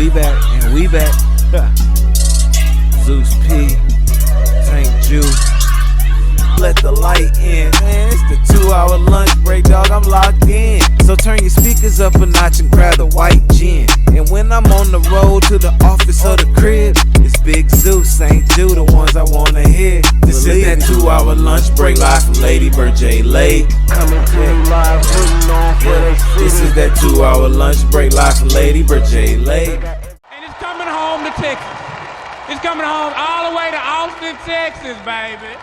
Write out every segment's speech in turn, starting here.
We back and we back. Zeus P, Tank Juice. Let the light in, man. It's the 2-hour lunch break, dog. I'm locked in. So turn your speakers up a notch and grab the white gin. And when I'm on the road to the office or the crib, it's Big Zeus, St. Jude, the ones I wanna hear. This is that 2-hour lunch break live from Lady Bird J Lake. Coming to you live, putting on for the city. This is that 2-hour lunch break live from Lady Bird J Lake. And it's coming home to Texas. It's coming home all the way to Austin, Texas, baby.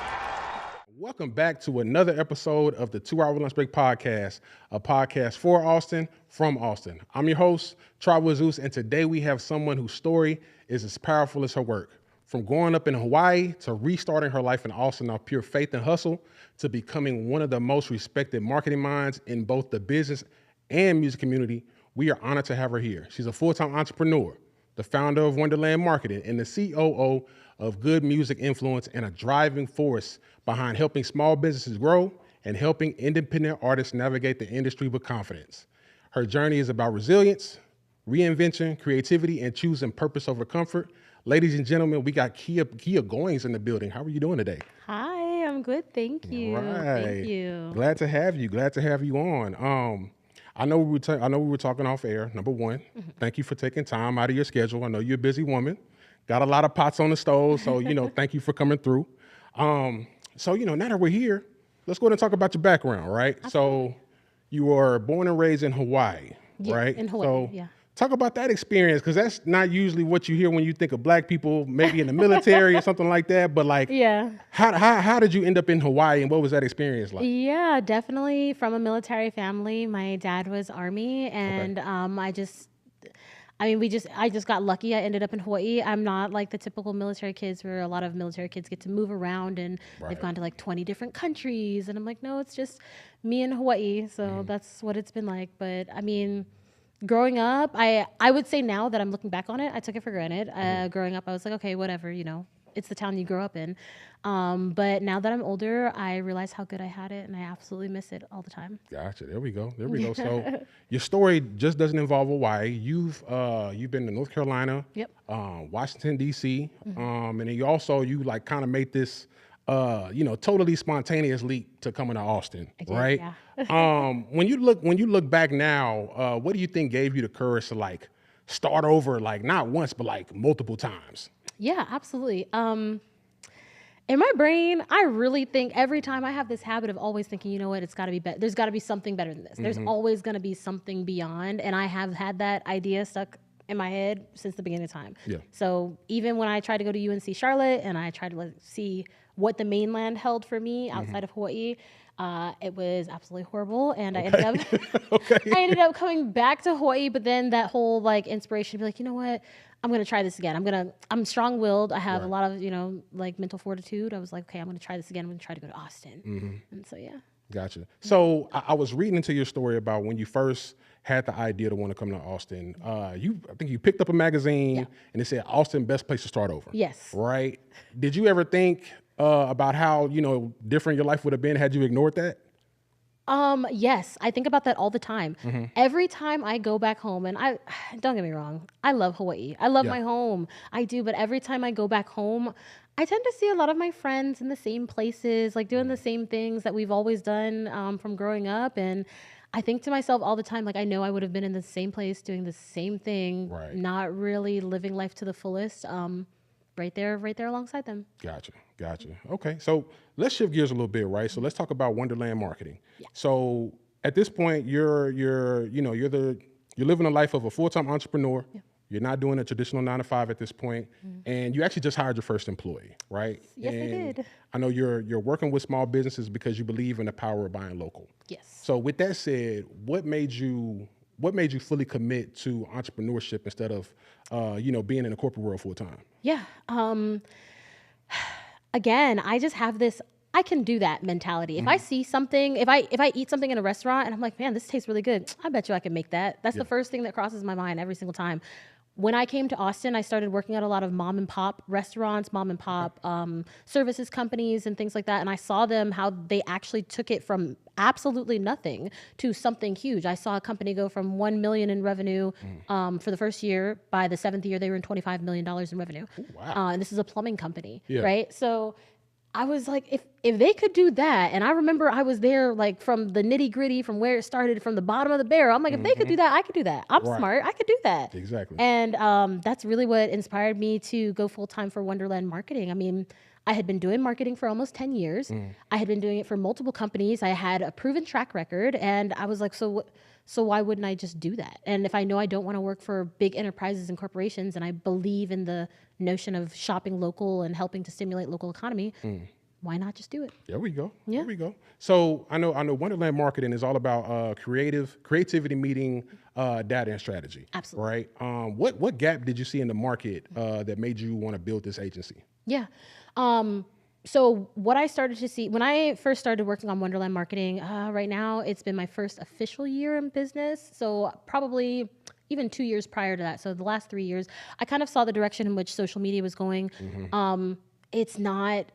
Welcome back to another episode of the 2-Hour Lunch Break Podcast, a podcast for Austin, from Austin. I'm your host, Tribal Zeus, and today we have someone whose story is as powerful as her work. From growing up in Hawaii to restarting her life in Austin off pure faith and hustle to becoming one of the most respected marketing minds in both the business and music community, we are honored to have her here. She's a full-time entrepreneur, the founder of WNDRLND Marketing, and the COO of Good Music Influence, and a driving force behind helping small businesses grow and helping independent artists navigate the industry with confidence. Her journey is about resilience, reinvention, creativity, and choosing purpose over comfort. Ladies and gentlemen, we got Kea Goins in the building. How are you doing today? Hi, I'm good. Thank you. Right. Thank you. Glad to have you. Glad to have you on. I know we were talking off air. Number one, thank you for taking time out of your schedule. I know you're a busy woman. Got a lot of pots on the stove, so thank you for coming through. So now that we're here, let's go ahead and talk about your background, right? Absolutely. So you were born and raised in Hawaii, Yeah, right? in Hawaii, so yeah. Talk about that experience, because that's not usually what you hear when you think of Black people, maybe in the military or something like that. But Yeah. how did you end up in Hawaii, and what was that experience like? Yeah, definitely from a military family. My dad was Army, and I just got lucky. I ended up in Hawaii. I'm not like the typical military kids where a lot of military kids get to move around and they've gone to like 20 different countries. And I'm like, no, it's just me in Hawaii. So that's what it's been like. But I mean, growing up, I would say now that I'm looking back on it, I took it for granted. Growing up, I was like, okay, whatever, it's the town you grow up in. But now that I'm older, I realize how good I had it, and I absolutely miss it all the time. Gotcha. There we go. So your story just doesn't involve Hawaii. You've been to North Carolina, Yep. Washington D.C., and then you like kind of made this totally spontaneous leap to coming to Austin, I did, right? yeah. When you look back now, what do you think gave you the courage to like start over, like not once but like multiple times? Yeah, absolutely. In my brain, I really think every time I have this habit of always thinking, you know what, it's got to be better. There's got to be something better than this. There's always going to be something beyond. And I have had that idea stuck in my head since the beginning of time. Yeah. So even when I tried to go to UNC Charlotte and I tried to see what the mainland held for me outside of Hawaii, it was absolutely horrible. And I ended up coming back to Hawaii, but then that whole like inspiration to be like, you know what? I'm going to try this again. I'm strong-willed. I have a lot of, like mental fortitude. I was like, okay, I'm going to try this again. I'm going to try to go to Austin. And so, yeah. Gotcha. So I was reading into your story about when you first had the idea to want to come to Austin. I think you picked up a magazine and it said Austin, best place to start over. Yes. Right? Did you ever think about how, different your life would have been had you ignored that? Yes, I think about that all the time. Every time I go back home, and don't get me wrong, I love Hawaii. I love my home. I do, but every time I go back home, I tend to see a lot of my friends in the same places, like doing the same things that we've always done from growing up. And I think to myself all the time, like I know I would have been in the same place doing the same thing, not really living life to the fullest. Right there alongside them. Gotcha. Okay, so let's shift gears a little bit, right? So let's talk about WNDRLND Marketing. Yeah. So at this point, you're living a life of a full-time entrepreneur. Yeah. You're not doing a traditional 9-to-5 at this point, and you actually just hired your first employee, right? Yes, I did. I know you're working with small businesses because you believe in the power of buying local. Yes. So with that said, what made you fully commit to entrepreneurship instead of being in the corporate world full time? Yeah. Again, I just have this I can do that mentality. If I see something, if I eat something in a restaurant and I'm like, man, this tastes really good, I bet you I can make that. That's the first thing that crosses my mind every single time. When I came to Austin, I started working at a lot of mom and pop restaurants, mom and pop services companies and things like that. And I saw them, how they actually took it from absolutely nothing to something huge. I saw a company go from 1 million in revenue for the first year. By the 7th year, they were in $25 million in revenue. Ooh, wow. And this is a plumbing company, Yeah. right? So I was like, if they could do that, and I remember I was there like from the nitty gritty, from where it started, from the bottom of the barrel. I'm like, if they could do that, I could do that. I'm Right. smart. I could do that. Exactly. And that's really what inspired me to go full time for Wonderland Marketing. I mean, I had been doing marketing for almost 10 years. I had been doing it for multiple companies. I had a proven track record, and I was like, so why wouldn't I just do that? And if I know I don't want to work for big enterprises and corporations, and I believe in the notion of shopping local and helping to stimulate local economy, why not just do it? There we go. Yeah. There we go. So I know Wonderland Marketing is all about creativity meeting data and strategy. Absolutely. Right. What gap did you see in the market that made you want to build this agency? Yeah. So what I started to see when I first started working on Wonderland Marketing, right now it's been my first official year in business. So probably even 2 years prior to that. So the last 3 years, I kind of saw the direction in which social media was going. It's not,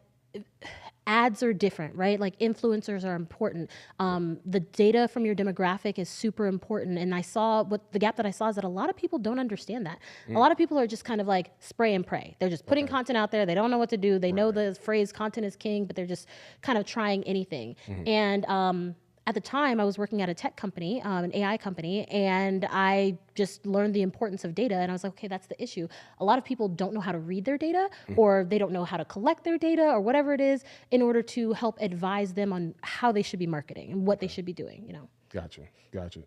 ads are different, right? Like influencers are important. The data from your demographic is super important. And I saw the gap that I saw is that a lot of people don't understand that. A lot of people are just kind of like spray and pray. They're just putting content out there. They don't know what to do. They know the phrase content is king, but they're just kind of trying anything. And at the time, I was working at a tech company, an AI company, and I just learned the importance of data. And I was like, okay, that's the issue. A lot of people don't know how to read their data, or they don't know how to collect their data, or whatever it is, in order to help advise them on how they should be marketing and what they should be doing, you know? Gotcha.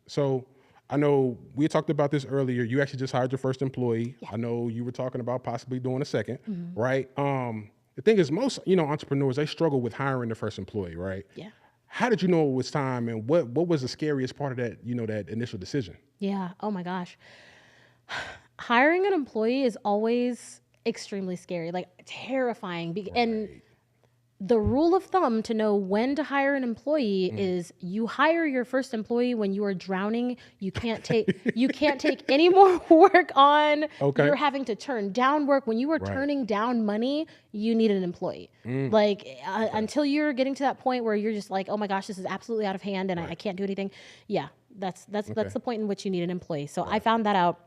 So I know we talked about this earlier. You actually just hired your first employee. Yeah. I know you were talking about possibly doing a second, right? The thing is, most entrepreneurs, they struggle with hiring their first employee, right? Yeah. How did you know it was time, and what was the scariest part of that, that initial decision? Yeah. Oh my gosh. Hiring an employee is always extremely scary, like terrifying. And the rule of thumb to know when to hire an employee is you hire your first employee when you are drowning. You can't take any more work on. Okay. You're having to turn down work. When you are turning down money, you need an employee. Like until you're getting to that point where you're just like, oh my gosh, this is absolutely out of hand and I can't do anything. Yeah, that's the point in which you need an employee. So I found that out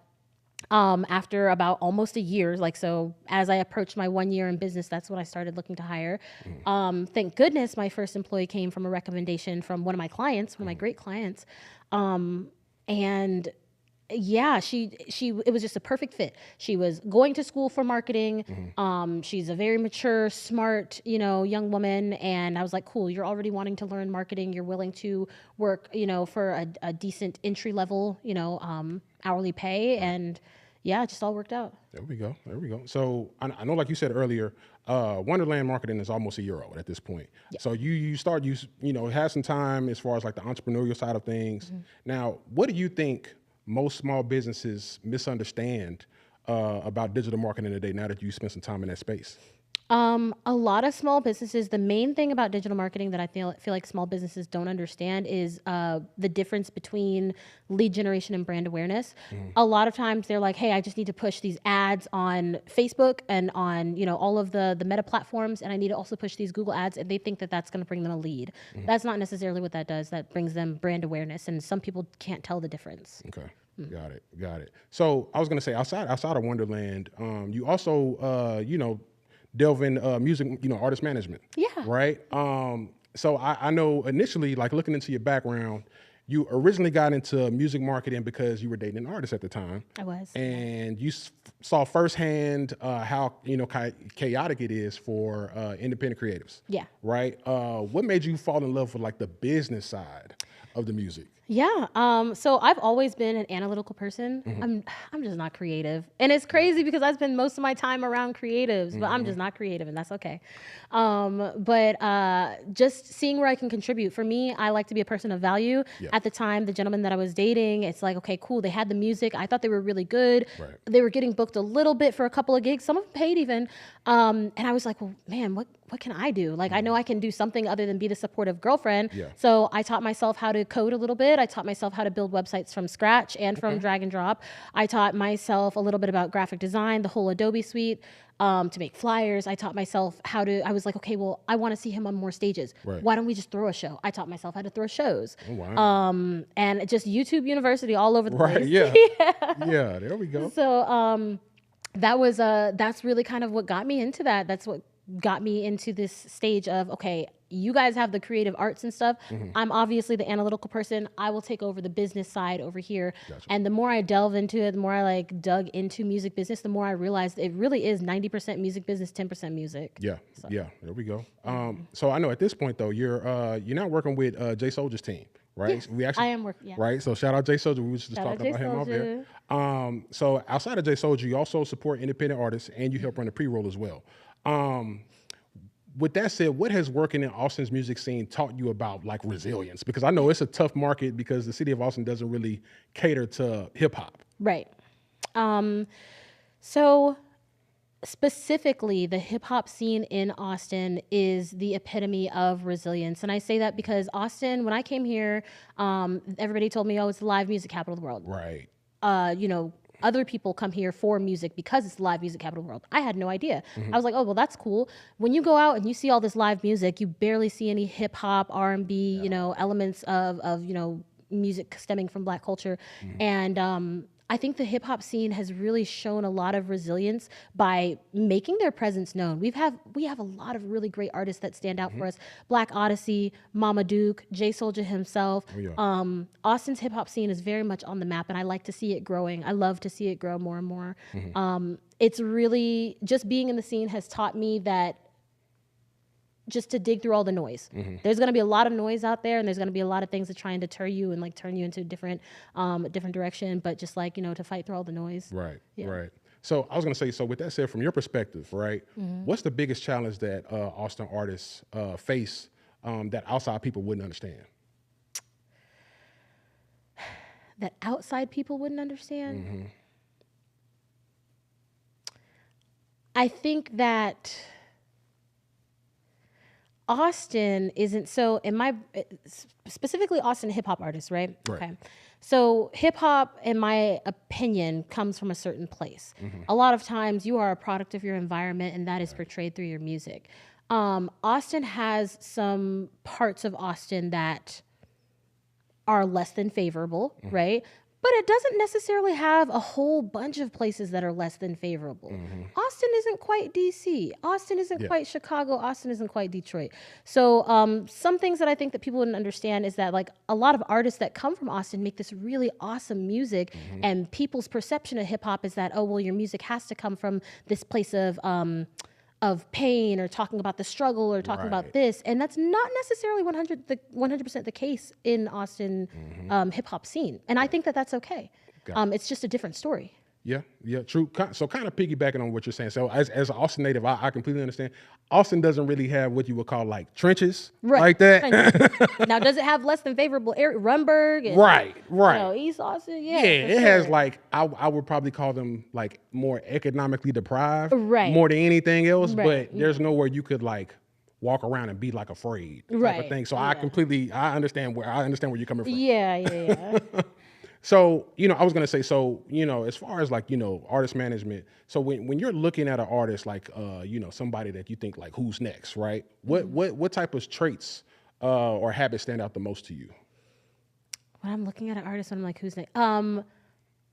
after about almost a year. Like, so as I approached my 1 year in business, that's when I started looking to hire. Thank goodness my first employee came from a recommendation from one of my clients, one of my great clients. And yeah, it was just a perfect fit. She was going to school for marketing. She's a very mature, smart, young woman. And I was like, cool, you're already wanting to learn marketing. You're willing to work, for a decent entry level, hourly pay. And yeah, it just all worked out. There we go. So I know, like you said earlier, Wonderland Marketing is almost a year old at this point. Yeah. So you had some time as far as like the entrepreneurial side of things. Now, what do you think most small businesses misunderstand about digital marketing today, now that you spent some time in that space? A lot of small businesses, the main thing about digital marketing that I feel like small businesses don't understand is the difference between lead generation and brand awareness. A lot of times they're like, hey, I just need to push these ads on Facebook and on, all of the meta platforms, and I need to also push these Google ads, and they think that that's going to bring them a lead. That's not necessarily what that does. That brings them brand awareness, and some people can't tell the difference. Okay. Got it. So I was going to say, outside of Wonderland, you also, delve in music, artist management. Yeah. Right. So I know initially, like looking into your background, you originally got into music marketing because you were dating an artist at the time. I was. And you saw firsthand how chaotic it is for independent creatives. Yeah. Right. What made you fall in love with like the business side of the music? Yeah. So I've always been an analytical person. I'm just not creative. And it's crazy because I spend most of my time around creatives, but I'm just not creative, and that's okay. But just seeing where I can contribute. For me, I like to be a person of value. Yeah. At the time, the gentleman that I was dating, it's like, okay, cool. They had the music. I thought they were really good. Right. They were getting booked a little bit for a couple of gigs. Some of them paid even. And I was like, well, man, what what can I do? Like, I know I can do something other than be the supportive girlfriend. Yeah. So I taught myself how to code a little bit. I taught myself how to build websites from scratch and from drag and drop. I taught myself a little bit about graphic design, the whole Adobe suite, to make flyers. I taught myself I was like, okay, well, I want to see him on more stages. Right. Why don't we just throw a show? I taught myself how to throw shows. Oh, wow. And just YouTube University all over the Right. place. Yeah. Yeah. There we go. So that's really kind of what got me into that. That's what got me into this stage of, okay, you guys have the creative arts and stuff. I'm obviously the analytical person. I will take over the business side over here. Gotcha. And the more I delve into it, the more I like dug into music business, the more I realized it really is 90% music business, 10% music. Yeah. Yeah. There we go. So I know at this point though, you're not working with Jay Soulja's team, right? Yes, We actually, I am working. Yeah. right? So shout out Jay Soulja. We was just Shout out talking about Jay him off Soulja. there. So outside of Jay Soulja, you also support independent artists and you help run the pre-roll as well. With that said, what has working in Austin's music scene taught you about like resilience? Because I know it's a tough market because the city of Austin doesn't really cater to hip hop. Right. So specifically, the hip hop scene in Austin is the epitome of resilience. And I say that because Austin, when I came here, everybody told me, oh, it's the live music capital of the world. Right. Other people come here for music because it's the live music capital of the world. I had no idea. I was like, oh, well, that's cool. When you go out and you see all this live music, you barely see any hip hop, R&B, elements of music stemming from Black culture. And I think the hip hop scene has really shown a lot of resilience by making their presence known. We have a lot of really great artists that stand out for us. Black Odyssey, Mama Duke, Jay Soulja himself. Oh, yeah. Austin's hip hop scene is very much on the map, and I like to see it growing. I love to see it grow more and more. It's really just being in the scene has taught me that just to dig through all the noise. There's going to be a lot of noise out there, and there's going to be a lot of things that try and deter you and like turn you into a different direction. But just like, to fight through all the noise. Right. Yeah. Right. So I was going to say, so with that said, from your perspective, right, what's the biggest challenge that Austin artists face that outside people wouldn't understand? That outside people wouldn't understand? I think that Austin isn't so specifically Austin hip hop artists, right? Okay. So hip hop, in my opinion, comes from a certain place. A lot of times you are a product of your environment, and that is portrayed through your music. Austin has some parts of Austin that are less than favorable, right? But it doesn't necessarily have a whole bunch of places that are less than favorable. Austin isn't quite DC. Austin isn't quite Chicago. Austin isn't quite Detroit. So some things that I think that people wouldn't understand is that like a lot of artists that come from Austin make this really awesome music, and people's perception of hip hop is that, oh, well, your music has to come from this place of pain or talking about the struggle or talking about this. And that's not necessarily 100% the case in Austin hip hop scene. And I think that that's okay. It's just a different story. Yeah, true. So kind of piggybacking on what you're saying. So as an Austin native, I completely understand. Austin doesn't really have what you would call like trenches like that. Now, does it have less than favorable area? Rumberg? And, Right. East Austin? Yeah, it has like, I would probably call them like more economically deprived more than anything else, but there's nowhere you could like walk around and be like afraid type of thing. So I understand where you're coming from. Yeah. So, I was going to say, so, as far as like, artist management, so when you're looking at an artist, like, somebody that you think like, who's next, right? What type of traits or habits stand out the most to you? When I'm looking at an artist, I'm like, who's next? An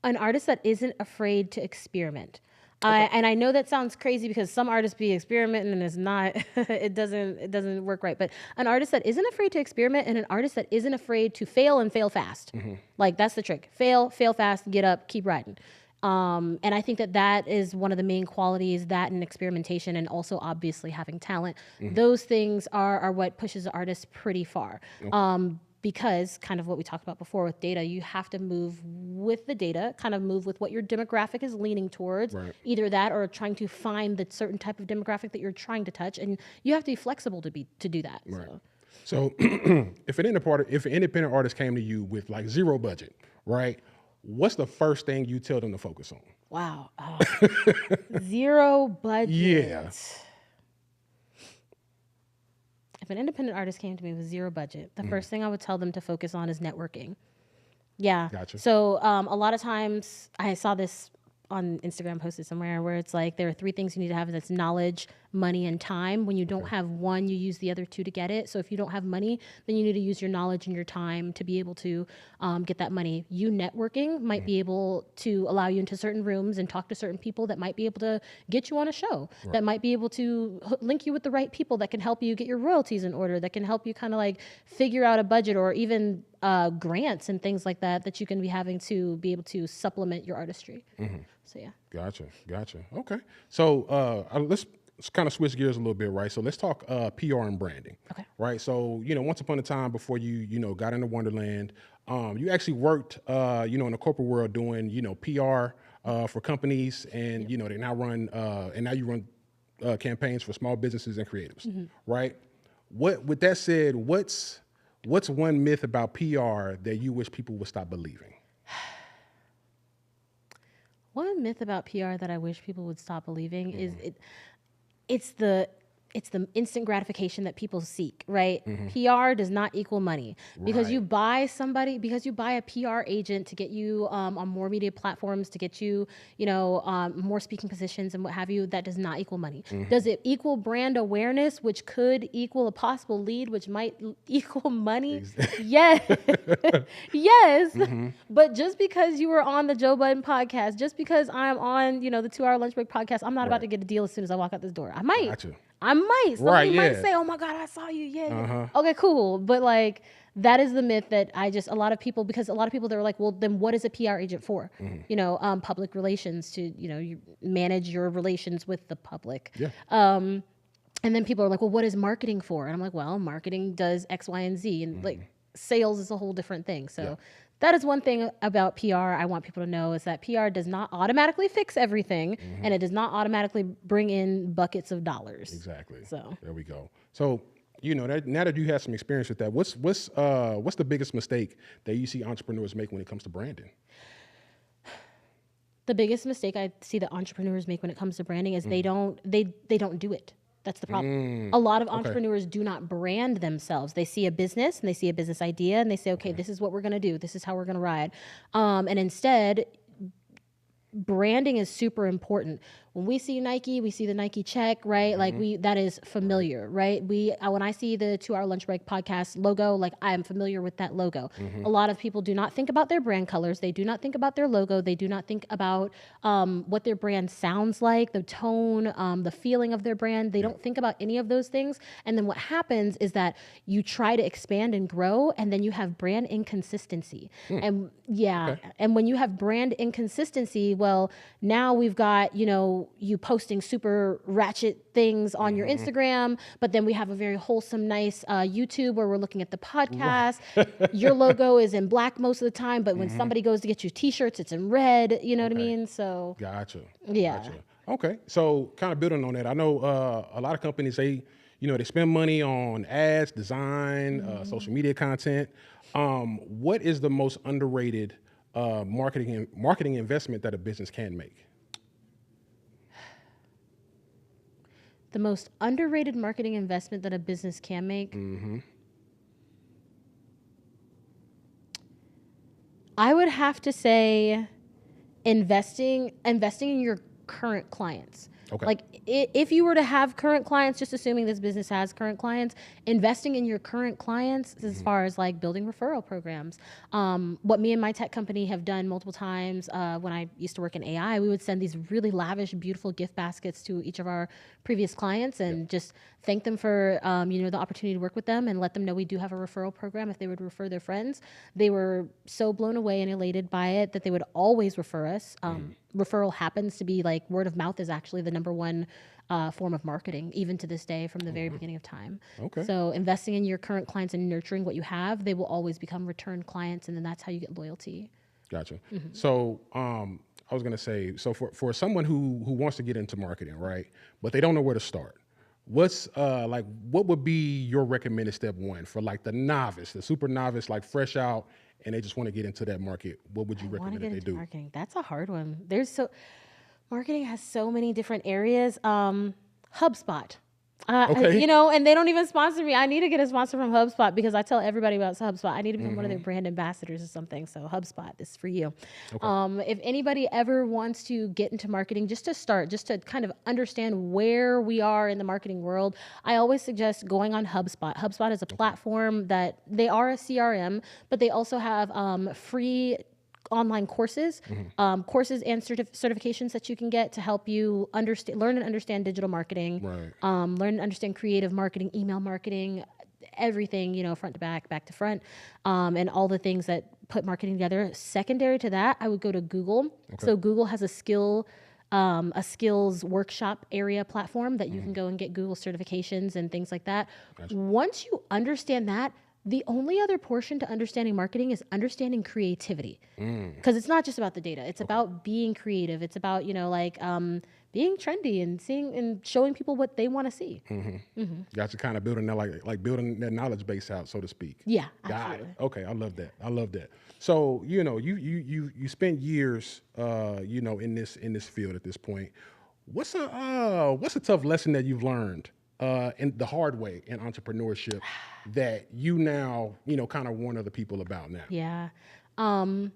artist that isn't afraid to experiment. And I know that sounds crazy because some artists be experimenting and it's not, it doesn't work right. But an artist that isn't afraid to experiment and an artist that isn't afraid to fail and fail fast. Like that's the trick. Fail fast, get up, keep riding. And I think that is one of the main qualities, that and experimentation, and also obviously having talent. Those things are what pushes the artist pretty far. Because kind of what we talked about before with data, you have to move with the data, kind of move with what your demographic is leaning towards, either that or trying to find the certain type of demographic that you're trying to touch, and you have to be flexible to do that. Right. So if an independent artist came to you with like zero budget, right? What's the first thing you tell them to focus on? Wow. Zero budget. Yeah. if an independent artist came to me with zero budget, the first thing I would tell them to focus on is networking. Yeah. Gotcha. So a lot of times I saw this on Instagram posted somewhere where it's like there are 3 things you need to have, and that's knowledge, money, and time. When you don't have one, you use the other 2 to get it. So if you don't have money, then you need to use your knowledge and your time to be able to get that money. You networking might be able to allow you into certain rooms and talk to certain people that might be able to get you on a show, that might be able to link you with the right people that can help you get your royalties in order, that can help you kind of like figure out a budget, or even grants and things like that that you can be having to be able to supplement your artistry. So yeah. Gotcha. Okay. So let's kind of switch gears a little bit, right? So let's talk PR and branding. Okay. Right. So, once upon a time before you got into Wonderland, you actually worked, in the corporate world doing, PR for companies, and, they now run, and now you run campaigns for small businesses and creatives, right? With that said, what's one myth about PR that you wish people would stop believing? One myth about PR that I wish people would stop believing is it's the instant gratification that people seek, right? PR does not equal money, because you buy a PR agent to get you on more media platforms, to get you, more speaking positions and what have you. That does not equal money. Does it equal brand awareness, which could equal a possible lead, which might equal money? Yes. Yes. But just because you were on the Joe Budden podcast, just because I'm on, the 2 Hour Lunch Break podcast, I'm not about to get a deal as soon as I walk out this door. I might. Gotcha. I might. Somebody might say, "Oh my God, I saw you." Yeah. Okay, cool. But like, that is the myth that a lot of people they're like, well, then what is a PR agent for? Public relations, to you manage your relations with the public. Yeah. And then people are like, well, what is marketing for? And I'm like, well, marketing does X, Y, and Z, and like sales is a whole different thing. So. That is one thing about PR I want people to know, is that PR does not automatically fix everything, and it does not automatically bring in buckets of dollars. Exactly. So there we go. So, now that you have some experience with that, what's the biggest mistake that you see entrepreneurs make when it comes to branding? The biggest mistake I see that entrepreneurs make when it comes to branding is they don't do it. That's the problem. A lot of entrepreneurs do not brand themselves. They see a business and they see a business idea and they say, okay, this is what we're going to do. This is how we're going to ride. And instead, branding is super important. When we see Nike, we see the Nike check, right? Like that is familiar, right? When I see the 2 Hour Lunch Break podcast logo, like I am familiar with that logo. A lot of people do not think about their brand colors. They do not think about their logo. They do not think about what their brand sounds like, the tone, the feeling of their brand. They don't think about any of those things. And then what happens is that you try to expand and grow, and then you have brand inconsistency. And and when you have brand inconsistency, well, now we've got, you posting super ratchet things on your Instagram, but then we have a very wholesome, nice YouTube where we're looking at the podcast. Your logo is in black most of the time, but when somebody goes to get you t-shirts, it's in red. You know what I mean? So Gotcha. Yeah. Gotcha. Okay. So kind of building on that, I know a lot of companies, they spend money on ads, design, social media content. What is the most underrated marketing investment that a business can make? The most underrated marketing investment that a business can make? I would have to say investing in your current clients. Okay. Like if you were to have current clients, just assuming this business has current clients, investing in your current clients as far as like building referral programs. What me and my tech company have done multiple times when I used to work in AI, we would send these really lavish, beautiful gift baskets to each of our previous clients and just thank them for the opportunity to work with them and let them know we do have a referral program if they would refer their friends. They were so blown away and elated by it that they would always refer us. Referral happens to be like word of mouth is actually the number one form of marketing, even to this day, from the very beginning of time. Okay. So investing in your current clients and nurturing what you have, they will always become return clients, and then that's how you get loyalty. Gotcha. So I was gonna say, so for someone who wants to get into marketing, right, but they don't know where to start, what would be your recommended step one for like the novice, the super novice, like fresh out, and they just want to get into that market? What would you recommend that they do? Marketing. That's a hard one. Marketing has so many different areas. HubSpot. Okay. You know, and they don't even sponsor me. I need to get a sponsor from HubSpot because I tell everybody about HubSpot. I need to become one of their brand ambassadors or something. So HubSpot, this is for you. If anybody ever wants to get into marketing, just to start, just to kind of understand where we are in the marketing world, I always suggest going on HubSpot. HubSpot is a platform that they are a CRM, but they also have free online courses, courses and certifications that you can get to help you learn and understand digital marketing, learn and understand creative marketing, email marketing, everything, you know, front to back to front, and all the things that put marketing together. Secondary to that, I would go to Google. So Google has a skills workshop area platform that you can go and get Google certifications and things like that. Once you understand that, the only other portion to understanding marketing is understanding creativity, because it's not just about the data. It's about being creative. It's about, you know, like being trendy and seeing and showing people what they want to see. Got you kind of building that like building that knowledge base out, so to speak. Yeah, Got absolutely. it. Okay, I love that. I love that. So you know, you spent years, you know, in this field at this point. What's a tough lesson that you've learned in the hard way in entrepreneurship that you now, you know, kind of warn other people about now? Yeah. And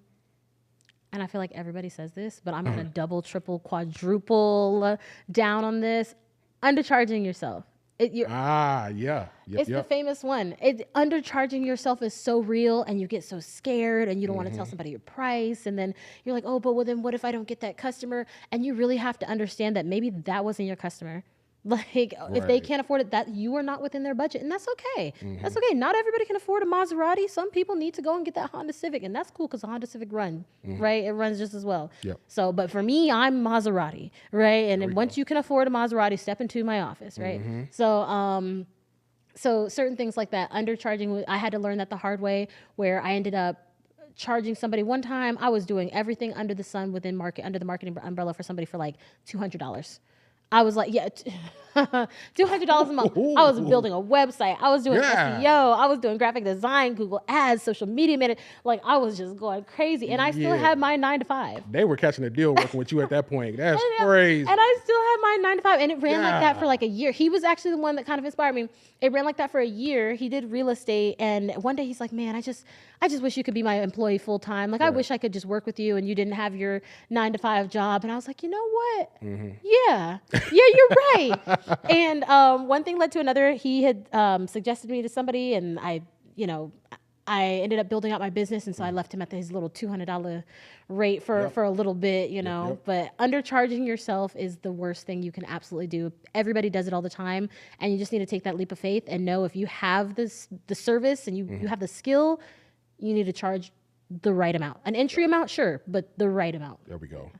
I feel like everybody says this, but I'm going to double, triple, quadruple down on this. Undercharging yourself. It's the famous one. Undercharging yourself is so real, and you get so scared, and you don't want to tell somebody your price, and then you're like, oh, but well, then what if I don't get that customer? And you really have to understand that maybe that wasn't your customer. Like, if they can't afford it, that you are not within their budget, and that's okay. That's okay. Not everybody can afford a Maserati. Some people need to go and get that Honda Civic, and that's cool because the Honda Civic runs, right? It runs just as well. So, but for me, I'm Maserati, right? And then once you can afford a Maserati, step into my office, right? So, so certain things like that, undercharging, I had to learn that the hard way, where I ended up charging somebody one time. I was doing everything under the sun under the marketing umbrella for somebody for like $200. I was like, $200 a month. I was building a website. I was doing SEO. I was doing graphic design, Google Ads, social media management. Like, I was just going crazy. And I still had my 9 to 5. They were catching a deal working with you at that point. That's crazy. And I still had my 9 to 5. And it ran like that for like a year. He was actually the one that kind of inspired me. It ran like that for a year. He did real estate. And one day he's like, man, I just wish you could be my employee full time. Like, I wish I could just work with you and you didn't have your 9 to 5 job. And I was like, you know what? Yeah, you're right. And one thing led to another. He had suggested me to somebody, and I ended up building out my business, and so I left him at his little $200 rate for a little bit, you know. But undercharging yourself is the worst thing you can absolutely do. Everybody does it all the time, and you just need to take that leap of faith and know if you have the service and you have the skill, you need to charge the right amount. An entry amount, sure, but the right amount. There we go.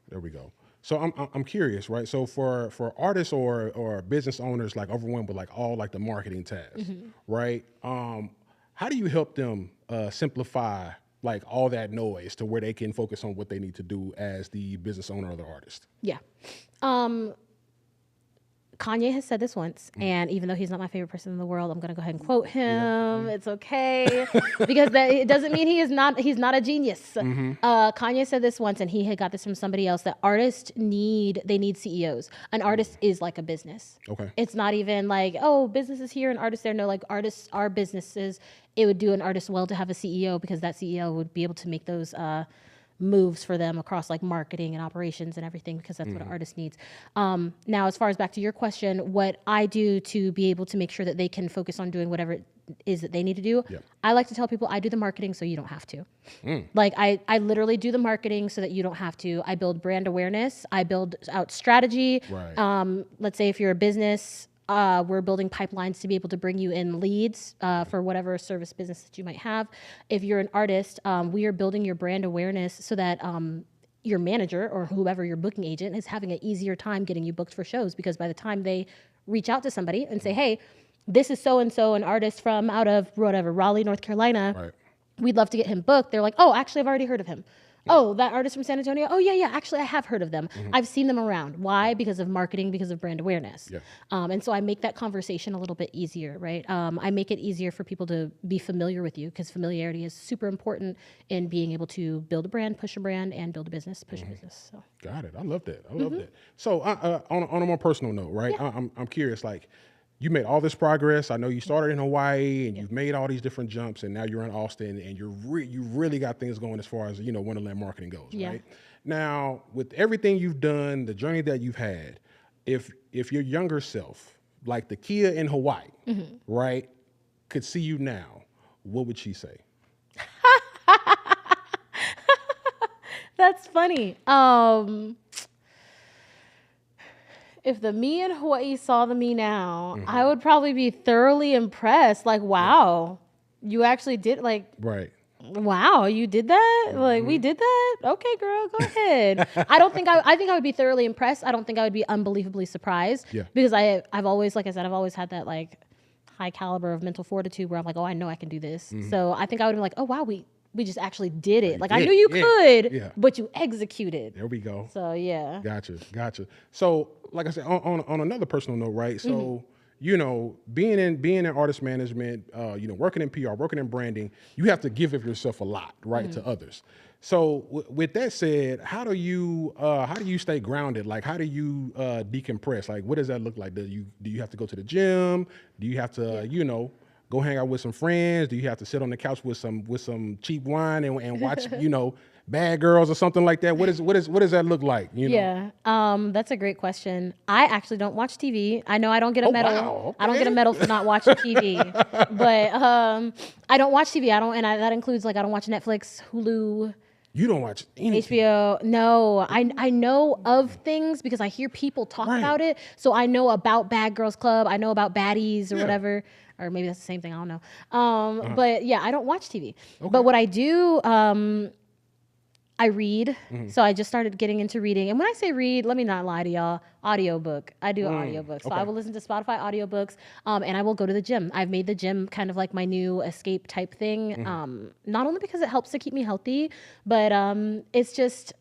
So I'm curious, right? So for artists or business owners like overwhelmed with like all like the marketing tasks, right? How do you help them simplify like all that noise to where they can focus on what they need to do as the business owner or the artist? Yeah. Kanye has said this once, and even though he's not my favorite person in the world, I'm going to go ahead and quote him. It's okay, because it doesn't mean he's not a genius. Kanye said this once, and he had got this from somebody else, that artists need CEOs. An artist is like a business. Okay. It's not even like, oh, businesses here and artists there. No, like, artists are businesses. It would do an artist well to have a CEO, because that CEO would be able to make those moves for them across like marketing and operations and everything, because that's what an artist needs. Now, as far as back to your question, what I do to be able to make sure that they can focus on doing whatever it is that they need to do, I like to tell people I do the marketing so you don't have to. Like, I literally do the marketing so that you don't have to. I build brand awareness. I build out strategy. Let's say if you're a business, we're building pipelines to be able to bring you in leads for whatever service business that you might have. If you're an artist, we are building your brand awareness so that your manager or whoever your booking agent is having an easier time getting you booked for shows, because by the time they reach out to somebody and say, hey, this is so-and-so, an artist from out of whatever, Raleigh, North Carolina, we'd love to get him booked. They're like, oh, actually, I've already heard of him. Oh, that artist from San Antonio? Oh, yeah. Actually, I have heard of them. I've seen them around. Why? Because of marketing, because of brand awareness. And so I make that conversation a little bit easier, right? I make it easier for people to be familiar with you, because familiarity is super important in being able to build a brand, push a brand, and build a business, push a business. So. Got it. I love that. I love that. So on a more personal note, right? I'm curious, like, you made all this progress. I know you started in Hawaii and you've made all these different jumps, and now you're in Austin, and you really got things going as far as Wonderland Marketing goes, right? Now, with everything you've done, the journey that you've had, if your younger self, like the Kea in Hawaii, right, could see you now, what would she say? That's funny. If the me in Hawaii saw the me now, I would probably be thoroughly impressed. Like, wow, you actually did, like, Right. wow, you did that? Like, we did that? Okay, girl, go ahead. I think I would be thoroughly impressed. I don't think I would be unbelievably surprised. Yeah. Because I've always, like I said, I've always had that, like, high caliber of mental fortitude where I'm like, oh, I know I can do this. So I think I would be like, oh, wow, we just actually did it. Like, I knew you could, but you executed. There we go. So, yeah. Gotcha. So, like I said, on another personal note, right? So, being in artist management, working in PR, working in branding, you have to give of yourself a lot, right, to others. So, with that said, how do you stay grounded? Like, how do you decompress? Like, what does that look like? Do you have to go to the gym? Do you have to, go hang out with some friends? Do you have to sit on the couch with some cheap wine and watch, Bad Girls or something like that? What does that look like? Yeah, that's a great question. I actually don't watch TV. I know I don't get a medal. Wow, okay. I don't get a medal for not watching TV. But I don't watch TV. That includes, like, I don't watch Netflix, Hulu. You don't watch anything. HBO. No, I know of things because I hear people talk about it. So I know about Bad Girls Club. I know about Baddies or whatever. Or maybe that's the same thing. I don't know. But yeah, I don't watch TV. Okay. But what I do, I read. So I just started getting into reading. And when I say read, let me not lie to y'all, audiobook. I do audiobooks. So I will listen to Spotify audiobooks, and I will go to the gym. I've made the gym kind of like my new escape type thing. Not only because it helps to keep me healthy, but it's just,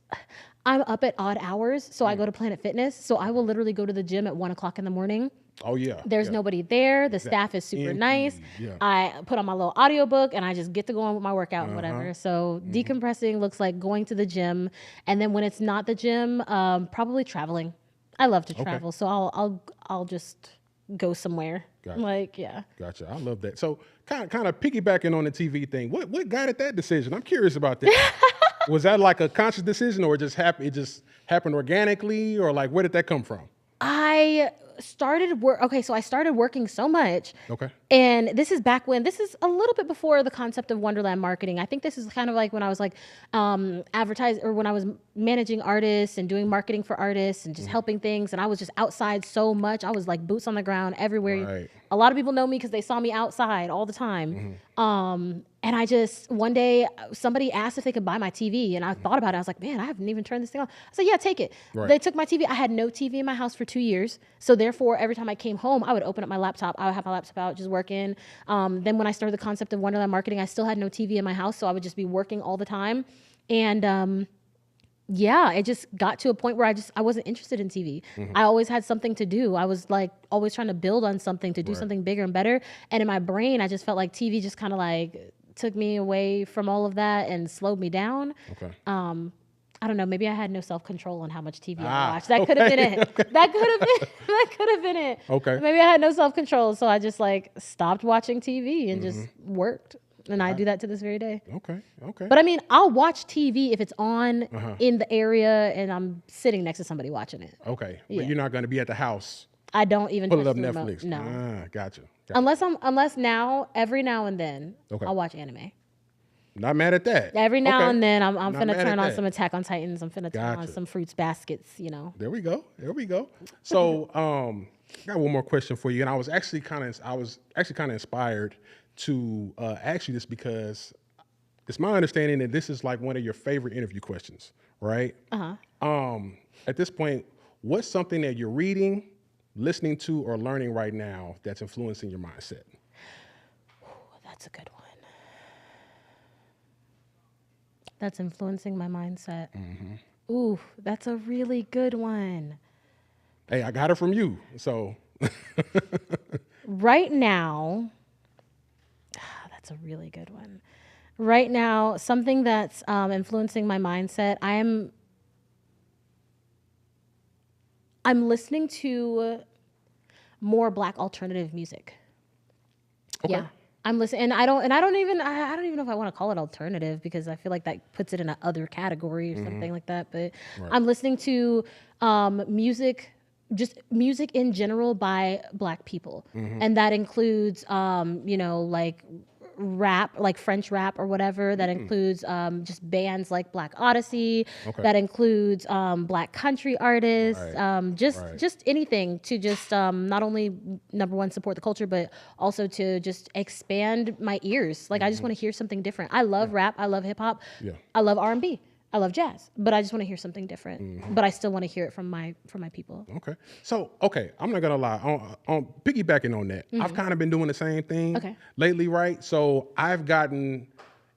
I'm up at odd hours. So I go to Planet Fitness. So I will literally go to the gym at 1:00 in the morning. Oh, yeah. There's nobody there. The staff is super nice. Yeah. I put on my little audiobook and I just get to go on with my workout and whatever. So decompressing looks like going to the gym. And then when it's not the gym, probably traveling. I love to travel. So I'll just go somewhere. Gotcha. Like, yeah. Gotcha. I love that. So kind of piggybacking on the TV thing, what got at that decision? I'm curious about that. Was that like a conscious decision, or it just happened organically, or like where did that come from? I started working so much. Okay. And this is a little bit before the concept of Wonderland Marketing. I think this is kind of like when I was like when I was managing artists and doing marketing for artists and just helping things. And I was just outside so much. I was like boots on the ground everywhere. Right. A lot of people know me because they saw me outside all the time. And I just, one day, somebody asked if they could buy my TV, and I thought about it. I was like, man, I haven't even turned this thing on. I said, yeah, take it. Right. They took my TV. I had no TV in my house for 2 years. So therefore, every time I came home, I would open up my laptop. I would have my laptop out, just working. Then when I started the concept of Wonderland Marketing, I still had no TV in my house, so I would just be working all the time. And yeah, it just got to a point where I wasn't interested in TV. I always had something to do. I was like always trying to build on something to do something bigger and better. And in my brain, I just felt like TV just kind of like took me away from all of that and slowed me down. Okay. I don't know. Maybe I had no self-control on how much TV I watched. That could have been it. That could have been it. Okay. Maybe I had no self-control, so I just like stopped watching TV and just worked. And I do that to this very day. Okay. But I mean, I'll watch TV if it's on in the area and I'm sitting next to somebody watching it. Okay. Yeah. But you're not going to be at the house. I don't even pull it up Netflix. No. Gotcha. Unless every now and then, I'll watch anime. Not mad at that. Every now and then, I'm finna turn on some Attack on Titans. I'm finna turn on some Fruits Baskets. There we go. So, I got one more question for you, and I was actually kind of inspired to ask you this because it's my understanding that this is like one of your favorite interview questions, right? At this point, what's something that you're reading, listening to, or learning right now that's influencing your mindset? That's a good one. That's influencing my mindset. Ooh, that's a really good one. Hey, I got it from you, so. Right now, that's a really good one. Right now, something that's influencing my mindset, I'm listening to more Black alternative music. Okay. Yeah. I'm listening, and I don't even know if I want to call it alternative, because I feel like that puts it in a other category or something like that. But I'm listening to music, just music in general by Black people, and that includes like rap, like French rap or whatever. That includes just bands like Black Odyssey. Okay. That includes Black country artists. Right. Just anything to just not only number one support the culture, but also to just expand my ears. Like I just want to hear something different. I love rap. I love hip hop. Yeah. I love R&B. I love jazz, but I just want to hear something different. But I still want to hear it from my people. Okay. So, I'm not gonna lie. On piggybacking on that, I've kind of been doing the same thing lately, right? So I've gotten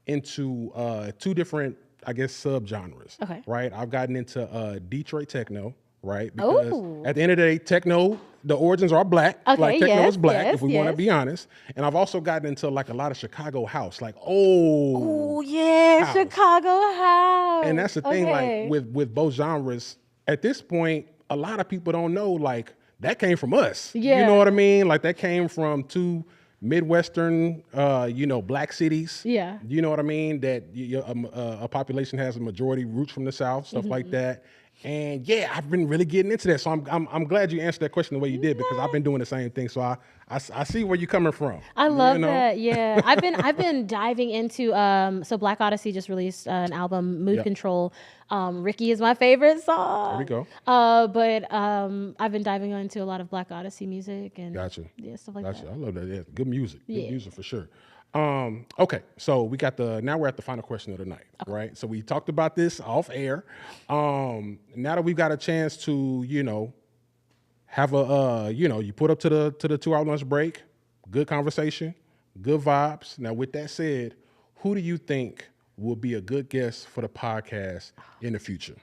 into 2 different, I guess, subgenres. Okay. Right. I've gotten into Detroit techno, right? Because at the end of the day, techno, the origins are Black. Okay, like techno yes, is Black, yes, if we want to be honest. And I've also gotten into like a lot of Chicago house, like house. Chicago house. And that's the thing, like with both genres, at this point, a lot of people don't know, like, that came from us. Yeah. You know what I mean? Like, that came from 2 Midwestern, Black cities. Yeah. You know what I mean? That a population has a majority roots from the South, stuff like that. And yeah, I've been really getting into that. So I'm glad you answered that question the way you did, because I've been doing the same thing. So I see where you're coming from. I love that. Yeah, I've been diving into. So Black Odyssey just released an album, Mood Control. Ricky is my favorite song. There we go. But I've been diving into a lot of Black Odyssey music and yeah, stuff like that. I love that. Yeah, good music. Yeah. Good music for sure. Okay, so now we're at the final question of the night, right? So we talked about this off air. Now that we've got a chance to, have a, you put up to the 2-hour lunch break, good conversation, good vibes. Now, with that said, who do you think will be a good guest for the podcast in the future?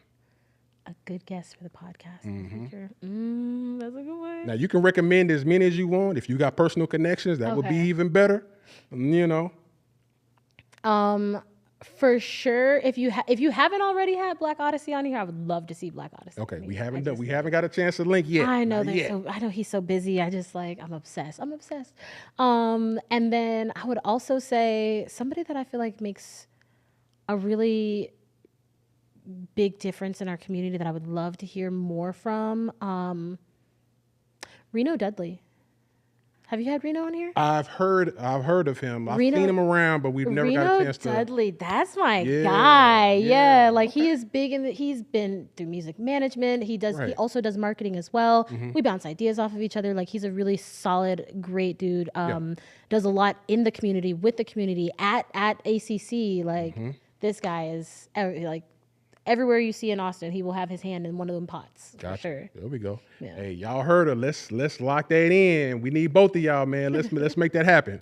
A good guest for the podcast in the future. That's a good one. Now, you can recommend as many as you want. If you got personal connections, that would be even better. For sure, if you haven't already had Black Odyssey on here, I would love to see Black Odyssey. Okay, we haven't got a chance to link yet. I know I know he's so busy. I'm obsessed. And then I would also say somebody that I feel like makes a really big difference in our community that I would love to hear more from. Reno Dudley. Have you had Reno on here? I've heard of him. I've seen him around, but we've never got a chance to. Reno Dudley, that's my guy. Yeah, like he is big he's been through music management. He also does marketing as well. We bounce ideas off of each other. Like he's a really solid, great dude. Does a lot in the community, with the community at ACC. Like this guy is like everywhere you see in Austin, he will have his hand in one of them pots. Gotcha. For sure. There we go. Yeah. Hey, y'all heard her. Let's lock that in. We need both of y'all, man. Let's make that happen.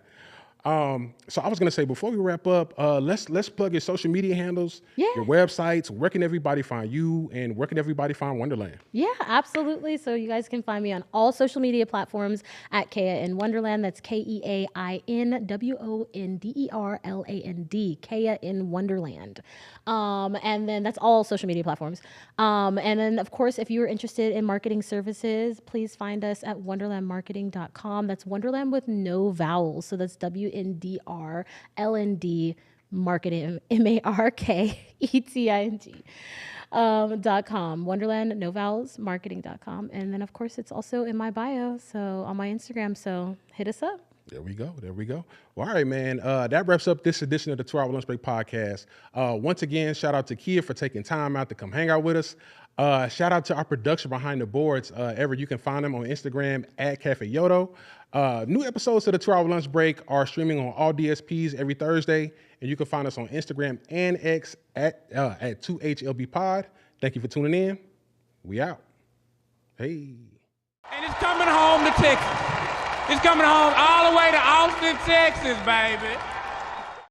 So I was gonna say, before we wrap up, let's plug your social media handles, your websites. Where can everybody find you, and where can everybody find Wonderland? Yeah, absolutely. So you guys can find me on all social media platforms at Kea in Wonderland. That's KEAINWONDERLAND. Kea in Wonderland. And then that's all social media platforms. And then of course, if you are interested in marketing services, please find us at wonderlandmarketing.com. That's Wonderland with no vowels. So that's WNDRLND Marketing, MARKETING. .com. Wonderland, no vowels, marketing.com. And then of course it's also in my bio, so on my Instagram, so hit us up. There we go. Well, all right, man. That wraps up this edition of the 2-Hour Lunch Break podcast. Once again, shout out to Kea for taking time out to come hang out with us. Shout out to our production behind the boards. You can find them on Instagram at Cafe Yodo. New episodes of the 2-Hour Lunch Break are streaming on all DSPs every Thursday, and you can find us on Instagram and X at 2HLBpod. Thank you for tuning in. We out. Hey. And it's coming home to Texas. It's coming home all the way to Austin, Texas, baby.